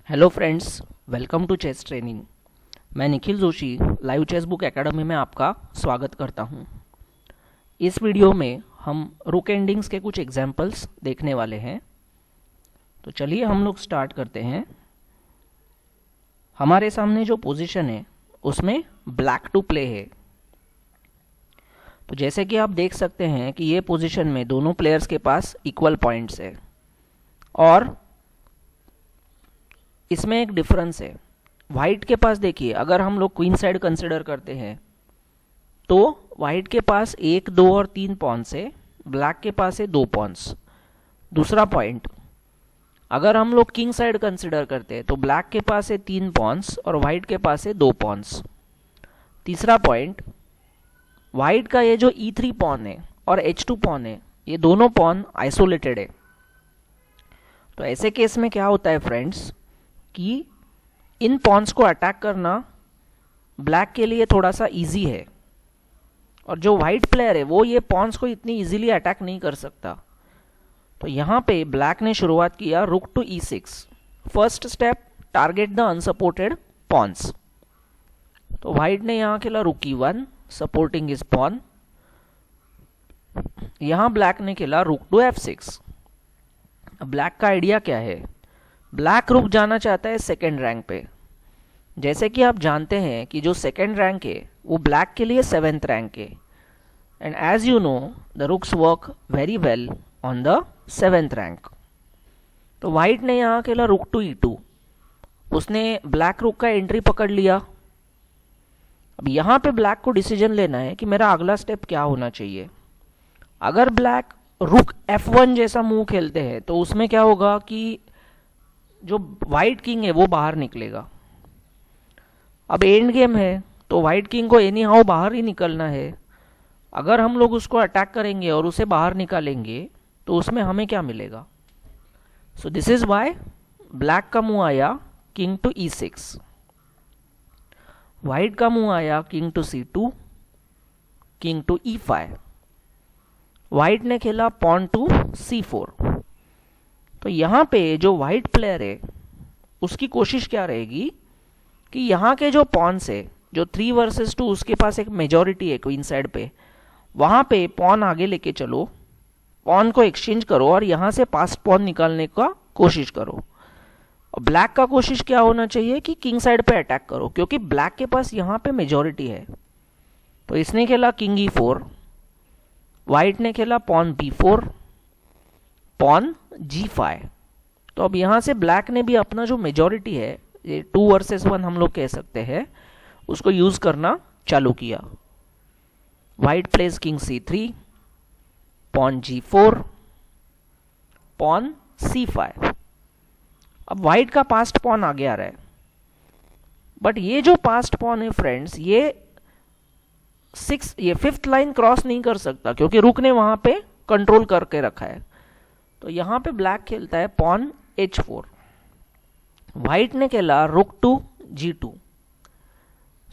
Hello friends, welcome to chess training. मैं Nikhil Joshi live chess book academy में आपका स्वागत करता हूं। इस वीडियो में हम रुक एंडिंग्स के कुछ एग्जाम्पल्स देखने वाले हैं। तो चलिए हम लोग स्टार्ट करते हैं। हमारे सामने जो पोजीशन है उसमें ब्लैक टू प्ले है। तो जैसे कि आप देख सकते हैं कि ये पोजीशन में दोनों प्लेयर्स के पास इक्वल पॉइंट्स है और इसमें एक डिफरेंस है। वाइट के पास देखिए, अगर हम लोग क्वीन साइड कंसिडर करते हैं तो वाइट के पास 1, 2 और 3 पॉन्स है, ब्लैक के पास है 2 पॉन्स। दूसरा पॉइंट, अगर हम लोग किंग साइड कंसिडर करते हैं तो ब्लैक के पास है 3 पॉन्स और वाइट के पास है 2 पॉन्स। तीसरा पॉइंट, वाइट का ये जो E3 पॉन है और H2 पॉन है, ये दोनों पॉन आइसोलेटेड है। तो ऐसे केस में क्या होता है फ्रेंड्स कि इन पॉन्स को अटैक करना ब्लैक के लिए थोड़ा सा इजी है और जो वाइट प्लेयर है वो ये पॉन्स को इतनी इजीली अटैक नहीं कर सकता। तो यहाँ पे ब्लैक ने शुरुआत किया rook to E6। First step, target the unsupported pawns. तो वाइट ने यहाँ खेला rook E1 supporting his pawn. यहाँ ब्लैक ने खेला रुक टू F6। ब्लैक का आइडिया क्या है? ब्लैक रुक जाना चाहता है सेकेंड रैंक पे। जैसे कि आप जानते हैं कि जो सेकेंड रैंक है वो ब्लैक के लिए 7th रैंक है, and as you know the rooks work very well on the 7th rank. तो वाइट ने यहाँ खेला रुक टू E2। उसने ब्लैक रुक का एंट्री पकड़ लिया। अब यहाँ पे ब्लैक को डिसीजन लेना है कि मेरा अगला स्टेप क्या होना चाहिए। अगर ब्लैक रुक F1 जैसा मूव खेलते हैं तो उसमें क्या होगा कि जो वाइट किंग है वो बाहर निकलेगा। अब एंड गेम है तो वाइट किंग को एनी हाउ बाहर ही निकलना है। अगर हम लोग उसको अटैक करेंगे और उसे बाहर निकालेंगे तो उसमें हमें क्या मिलेगा? So this is why black का मूव आया किंग टू E6, वाइट का मूव आया king to C2, king to E5। White ने खेला पॉन टू C4। तो यहाँ पे जो वाइट प्लेयर है उसकी कोशिश क्या रहेगी कि यहाँ के जो पॉन्स है, जो 3 वर्सेस 2 उसके पास एक मेजॉरिटी है क्वीन साइड पे, वहाँ पे पॉन आगे लेके चलो, पॉन को एक्सचेंज करो और यहाँ से पास पॉन निकालने का कोशिश करो। और ब्लैक का कोशिश क्या होना चाहिए कि किंग साइड पे अटैक करो, क्योंकि ब्लैक के पास यहाँ पे मेजॉरिटी है। तो इसने खेला किंग E4, वाइट ने खेला पॉन B4, पॉन G5। तो अब यहां से ब्लैक ने भी अपना जो मेजॉरिटी है, ये 2 वर्सेस 1 हम लोग कह सकते हैं, उसको यूज करना चालू किया। White place king C3, pawn G4, pawn C5। अब वाइट का पास्ट पॉन आगे आ रहा है, बट ये जो पास्ट पॉन है फ्रेंड्स, ये 5th लाइन क्रॉस नहीं कर सकता क्योंकि रुक ने वहां पे कंट्रोल करके रखा है। तो यहां पे ब्लैक खेलता है पॉन H4। वाइट ने खेला rook to G2।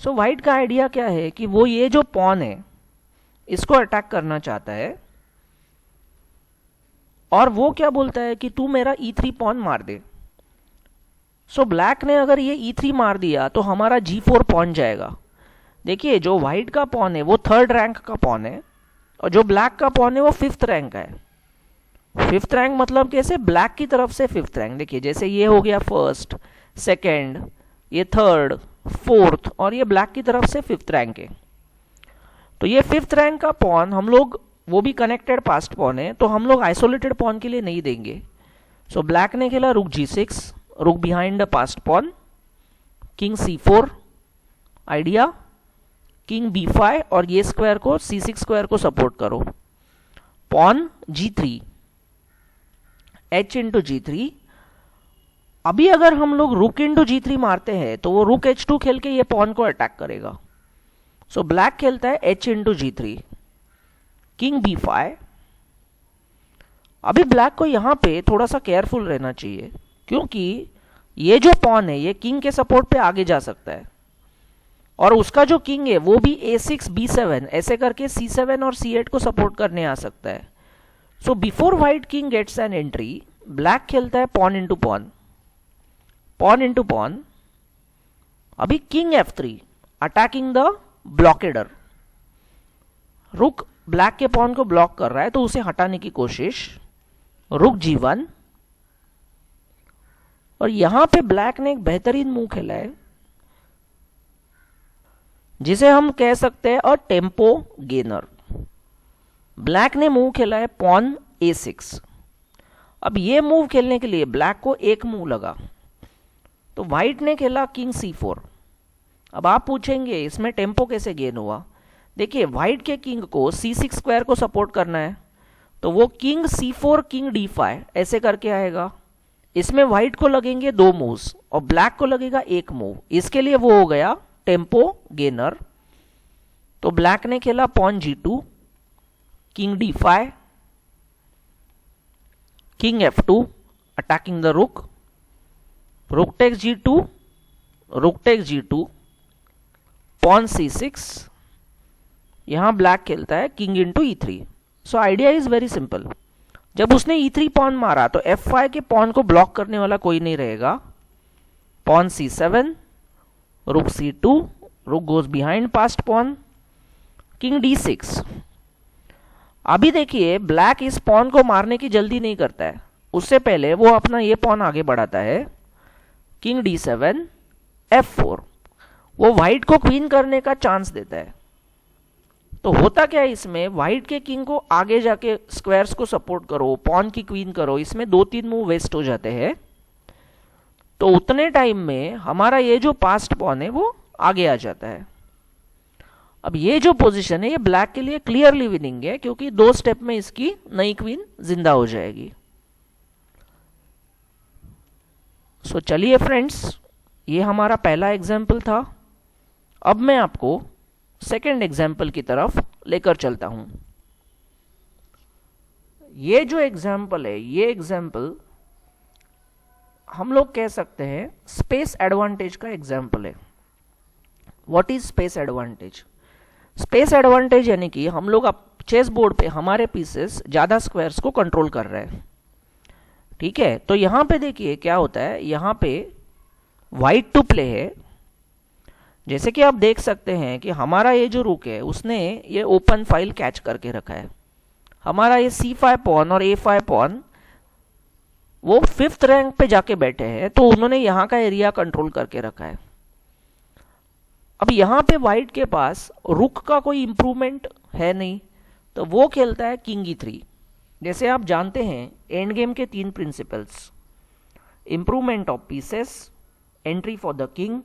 So white का आइडिया क्या है कि वो ये जो पॉन है इसको अटैक करना चाहता है और वो क्या बोलता है कि तू मेरा E3 पॉन मार दे। सो ब्लैक ने अगर ये E3 मार दिया तो हमारा G4 पॉन जाएगा। देखिए, जो वाइट का पॉन है वो 3rd रैंक का पॉन है और जो ब्लैक का पॉन है वो 5th रैंक का है। 5th रैंक मतलब कैसे? ब्लैक की तरफ से 5th रैंक। देखिए, जैसे ये हो गया 1st, 2nd, ये 3rd, 4th और ये ब्लैक की तरफ से 5th रैंक है। तो ये 5th रैंक का पॉन हम लोग, वो भी कनेक्टेड पास्ट पॉन है, तो हम लोग आइसोलेटेड पॉन के लिए नहीं देंगे। सो ब्लैक ने खेला rook G6, rook behind the passed pawn, king C4। Idea, king B5 और ये स्क्वायर को C6 स्क्वायर को सपोर्ट करो। Pawn G3, H into G3। अभी अगर हम लोग रुक इंटू G3 मारते हैं तो वो रुक H2 खेल के ये पॉन को अटैक करेगा। सो ब्लैक खेलता है H into G3, king B5। अभी ब्लैक को यहां पे थोड़ा सा केयरफुल रहना चाहिए क्योंकि ये जो पॉन है ये किंग के सपोर्ट पे आगे जा सकता है और उसका जो किंग है वो भी A6, B7 ऐसे करके C7 और C8 को सपोर्ट करने आ सकता है। So before white king gets an entry, black खेलता है pawn into pawn, pawn into pawn, अभी king F3 attacking the blockader, rook black के पॉन को ब्लॉक कर रहा है तो उसे हटाने की कोशिश, रुक G1, और यहां पे ब्लैक ने एक बेहतरीन मूव खेला है जिसे हम कह सकते हैं और टेम्पो गेनर। ब्लैक ने मूव खेला है पॉन A6। अब ये मूव खेलने के लिए ब्लैक को एक मूव लगा, तो व्हाइट ने खेला किंग C4। अब आप पूछेंगे इसमें टेम्पो कैसे गेन हुआ? देखिए व्हाइट के किंग को C6 स्क्वायर को सपोर्ट करना है, तो वो किंग C4 किंग D5 ऐसे करके आएगा। इसमें व्हाइट को लगेंगे 2 मूव्स और ब्लैक को लगेगा 1 मूव, इसके लिए वो हो गया टेम्पो गेनर। तो ब्लैक ने खेला pawn G2, king D5, king F2 attacking the rook, rook takes G2, rook takes G2, pawn C6, यहां ब्लैक खेलता है king into E3। So idea is very simple, जब उसने E3 पॉन मारा तो F5 के पॉन को ब्लॉक करने वाला कोई नहीं रहेगा। Pawn C7, rook C2, rook goes behind passed pawn, king D6। अभी देखिए ब्लैक इस पॉन को मारने की जल्दी नहीं करता है, उससे पहले वो अपना ये पॉन आगे बढ़ाता है, किंग D7, F4। वो व्हाइट को क्वीन करने का चांस देता है। तो होता क्या है इसमें, व्हाइट के किंग को आगे जाके स्क्वायर्स को सपोर्ट करो, पॉन की क्वीन करो, इसमें 2-3 मूव वेस्ट हो जाते हैं। तो उतने टाइम में हमारा ये जो पास्ट पॉन है वो आगे आ जाता है। अब ये जो पोजीशन है ये ब्लैक के लिए क्लियरली विनिंग है, क्योंकि 2 स्टेप में इसकी नई क्वीन जिंदा हो जाएगी। सो चलिए फ्रेंड्स, ये हमारा पहला एग्जाम्पल था। अब मैं आपको सेकेंड एग्जाम्पल की तरफ लेकर चलता हूं। ये जो एग्जाम्पल है, ये एग्जाम्पल हम लोग कह सकते हैं स्पेस एडवांटेज का एग्जाम्पल है। What is space advantage? Space advantage यानी कि हम लोग अब चेस बोर्ड पे हमारे पीसेस ज्यादा स्क्वायर्स को कंट्रोल कर रहे हैं, ठीक है। तो यहां पे देखिए क्या होता है, यहां पे व्हाइट टू प्ले है। जैसे कि आप देख सकते हैं कि हमारा ये जो रुक है उसने ये ओपन फाइल कैच करके रखा है। हमारा ये C5 पॉन और A5 पॉन वो 5th रैंक पे जाके बैठे हैं, तो उन्होंने यहां का एरिया कंट्रोल करके रखा है। अब यहां पे व्हाइट के पास रुक का कोई इंप्रूवमेंट है नहीं, तो वो खेलता है किंग E3। जैसे आप जानते हैं एंड गेम के 3 principles, improvement of pieces, entry for the king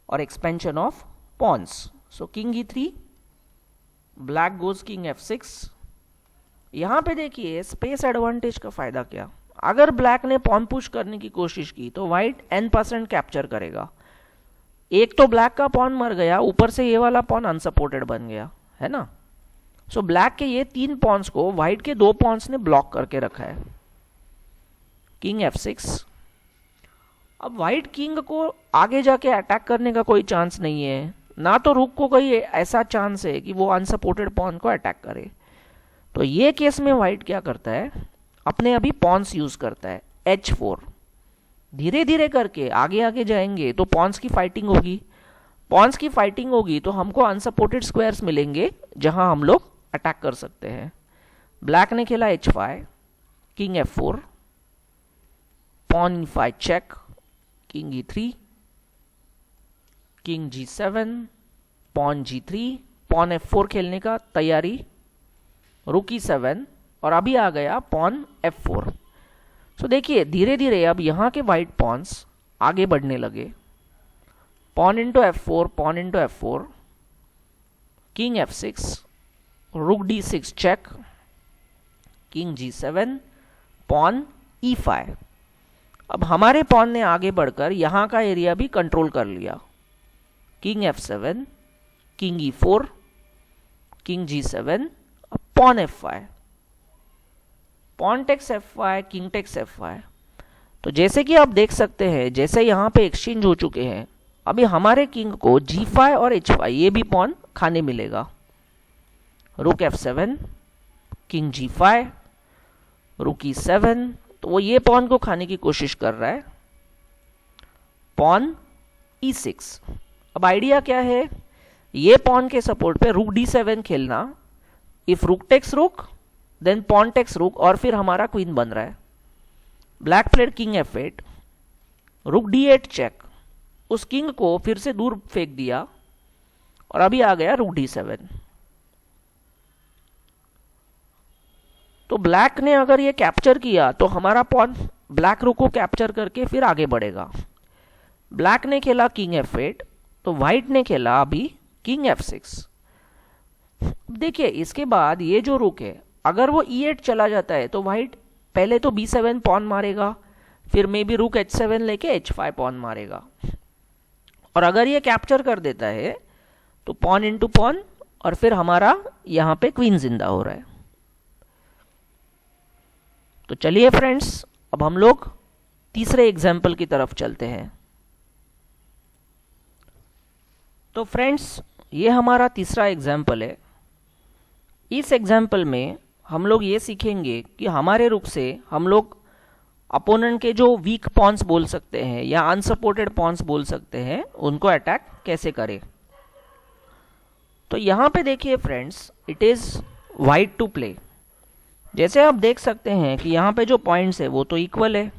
और expansion of pawns. So king E3, black goes king F6। यहां पे देखिए स्पेस एडवांटेज का फायदा क्या, अगर ब्लैक ने पॉन पुश करने की कोशिश की तो व्हाइट n% कैप्चर करेगा। एक तो ब्लैक का पॉन मर गया, ऊपर से ये वाला पॉन अनसपोर्टेड बन गया, है ना। सो ब्लैक के ये 3 पॉन्स को व्हाइट के 2 पॉन्स ने ब्लॉक करके रखा है। King F6। अब व्हाइट किंग को आगे जाके अटैक करने का कोई चांस नहीं है, ना तो रुक को कोई ऐसा चांस है कि वो अनसपोर्टेड पॉन को अटैक करे। तो ये केस में व्हाइट क्या करता है, अपने अभी पॉन्स यूज करता है H4। धीरे धीरे करके आगे आगे जाएंगे तो पॉन्स की फाइटिंग होगी, पॉन्स की फाइटिंग होगी तो हमको अनसपोर्टेड स्क्वायर्स मिलेंगे जहां हम लोग अटैक कर सकते हैं। ब्लैक ने खेला H5, king F4, pawn E5 check, king E3, king G7, pawn G3, pawn F4 खेलने का तैयारी, रुक E7 और अभी आ गया पॉन F4। सो देखिए धीरे धीरे अब यहां के व्हाइट पॉन्स आगे बढ़ने लगे। Pawn into F4, pawn into F4, king F6, rook D6 check, king G7, pawn E5। अब हमारे पॉन ने आगे बढ़कर यहां का एरिया भी कंट्रोल कर लिया। King F7, king E4, king G7, pawn F5, pawn takes F5, king takes F5। तो जैसे कि आप देख सकते हैं जैसे यहां पे एक्सचेंज हो चुके हैं, अभी हमारे किंग को G5 और H5 ये भी पॉन खाने मिलेगा। रुक F7, किंग G5, रुक E7, तो वो ये पॉन को खाने की कोशिश कर रहा है। Pawn E6। अब आइडिया क्या है, ये पॉन के सपोर्ट पे रूक D7 खेलना, इफ रूक टेक्स रूक देन पॉन टेक्स रूक, और फिर हमारा क्वीन बन रहा है। ब्लैक प्लेड किंग F8, रूक D8 चेक, उस किंग को फिर से दूर फेंक दिया और अभी आ गया रूक D7। तो ब्लैक ने अगर ये कैप्चर किया तो हमारा पॉन ब्लैक रूक को कैप्चर करके फिर आगे बढ़ेगा। ब्लैक ने खेला किंग F8, तो व्हाइट ने खेला अभी किंग F6। देखिए इसके बाद ये जो रुक है, अगर वो E8 चला जाता है तो व्हाइट पहले तो B7 पॉन मारेगा, फिर मे बी रुक H7 लेके H5 पॉन मारेगा, और अगर ये कैप्चर कर देता है तो पॉन इंटू पॉन, और फिर हमारा यहां पे क्वीन जिंदा हो रहा है। तो चलिए फ्रेंड्स, अब हम लोग तीसरे एग्जाम्पल की तरफ चलते हैं। तो फ्रेंड्स, ये हमारा तीसरा एग्जाम्पल है। इस एग्जाम्पल में हम लोग ये सीखेंगे कि हमारे रुक से हम लोग अपोनेंट के जो वीक पॉन्स बोल सकते हैं या अनसपोर्टेड पॉन्स बोल सकते हैं, उनको अटैक कैसे करें। तो यहां पे देखिए friends, it is white to play. जैसे आप देख सकते हैं कि यहां पे जो पॉइंट्स है वो तो इक्वल है।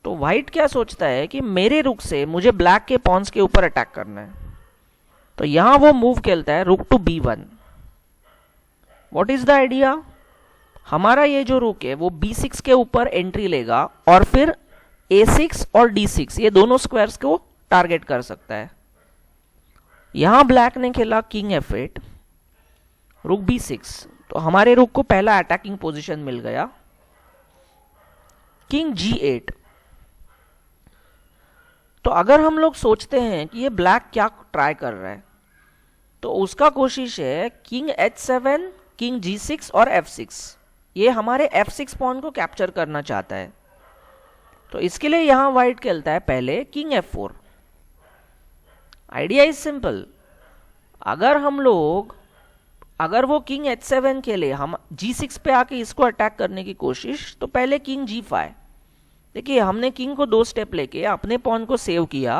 तो व्हाइट क्या सोचता है कि मेरे रुक से मुझे ब्लैक के पॉन्स के ऊपर अटैक करना है, तो यहां वो मूव खेलता है rook to B1। What is the idea, हमारा ये जो रुक है वो B6 के ऊपर एंट्री लेगा और फिर A6 और D6 ये दोनों स्क्वायर्स को टारगेट कर सकता है। यहां ब्लैक ने खेला किंग F8, रुक B6, तो हमारे रुक को पहला अटैकिंग पोजीशन मिल गया। किंग G8, तो अगर हम लोग सोचते हैं कि ये ब्लैक क्या ट्राई कर रहा है, तो उसका कोशिश है किंग H7, किंग G6 और F6, ये हमारे F6 पॉन को कैप्चर करना चाहता है। तो इसके लिए यहां व्हाइट खेलता है पहले king F4। Idea is simple, अगर वो किंग H7 खेले, हम G6 पे आके इसको अटैक करने की कोशिश, तो पहले किंग G5। देखिए हमने किंग को 2 स्टेप लेके अपने पॉन को सेव किया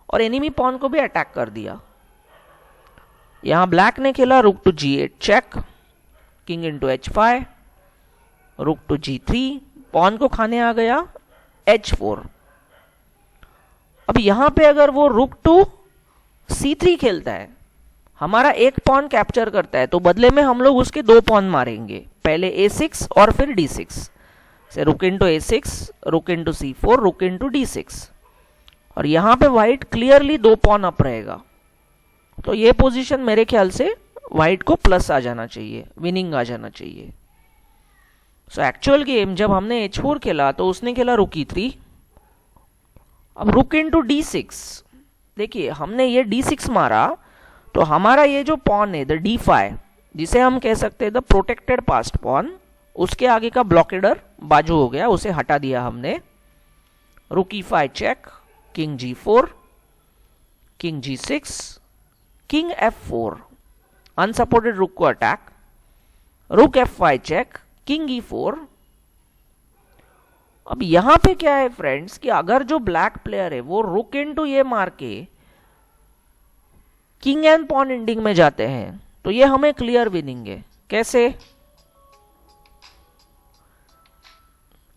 और एनिमी पॉन को भी अटैक कर दिया। यहां ब्लैक ने खेला rook to G8 check, king into H5, रुक टू G3, पॉन को खाने आ गया H4। अब यहां पे अगर वो रुक टू C3 खेलता है, हमारा एक पॉन कैप्चर करता है, तो बदले में हम लोग उसके 2 पॉन मारेंगे, पहले A6 और फिर D6 से, रुक इंटू A6, रुक इंटू C4, रुक इंटू D6, और यहां पे व्हाइट क्लियरली 2 पॉन अप रहेगा। तो ये पोजीशन मेरे ख्याल से व्हाइट को प्लस आ जाना चाहिए, विनिंग आ जाना चाहिए। सो एक्चुअल गेम जब हमने H4 खेला तो उसने खेला रुक E3। अब रुक इंटू D6, देखिए हमने ये D6 मारा, तो हमारा ये जो पॉन है द D5, जिसे हम कह सकते हैं द प्रोटेक्टेड पास्ट पॉन, उसके आगे का ब्लॉकेडर बाजू हो गया, उसे हटा दिया हमने। Rook E5 check, king G4, king G6, king F4, unsupported rook को अटैक, रुक F5 चेक, किंग E4। अब यहां पे क्या है फ्रेंड्स कि अगर जो ब्लैक प्लेयर है वो रुक इनटू ये मार के किंग एंड पॉन एंडिंग में जाते हैं, तो ये हमें क्लियर विनिंग है। कैसे,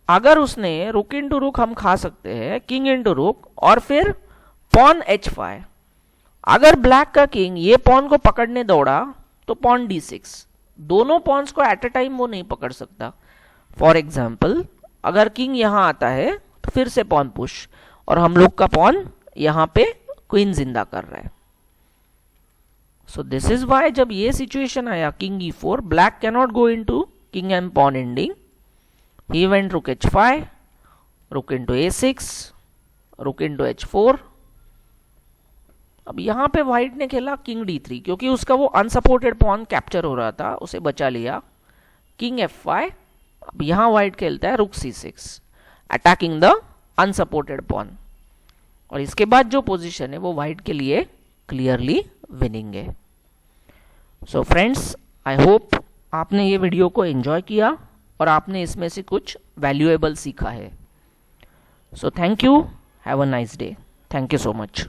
अगर उसने रुक इंटू रुक हम खा सकते हैं, किंग इंटू रुक और फिर पॉन H5। अगर ब्लैक का किंग ये पॉन को पकड़ने दौड़ा तो पॉन D6, दोनों पॉन्स को एट अ टाइम वो नहीं पकड़ सकता। फॉर एग्जाम्पल अगर किंग यहां आता है तो फिर से पॉन पुश, और हम लोग का पॉन यहां पे क्वीन जिंदा कर रहा है। सो दिस इज वाई जब ये सिचुएशन आया king E4, black cannot go into king and pawn ending, he went rook H5, rook into A6, rook into H4। अब यहां पे व्हाइट ने खेला किंग D3, क्योंकि उसका वो अनसपोर्टेड पॉन कैप्चर हो रहा था, उसे बचा लिया। किंग F5, अब यहां व्हाइट खेलता है रुक C6, attacking the unsupported pawn, और इसके बाद जो पोजीशन है वो व्हाइट के लिए क्लियरली विनिंग है। सो फ्रेंड्स, आई होप आपने ये वीडियो को एंजॉय किया और आपने इसमें से कुछ वैल्यूएबल सीखा है। So thank you, have a nice day. Thank you so much.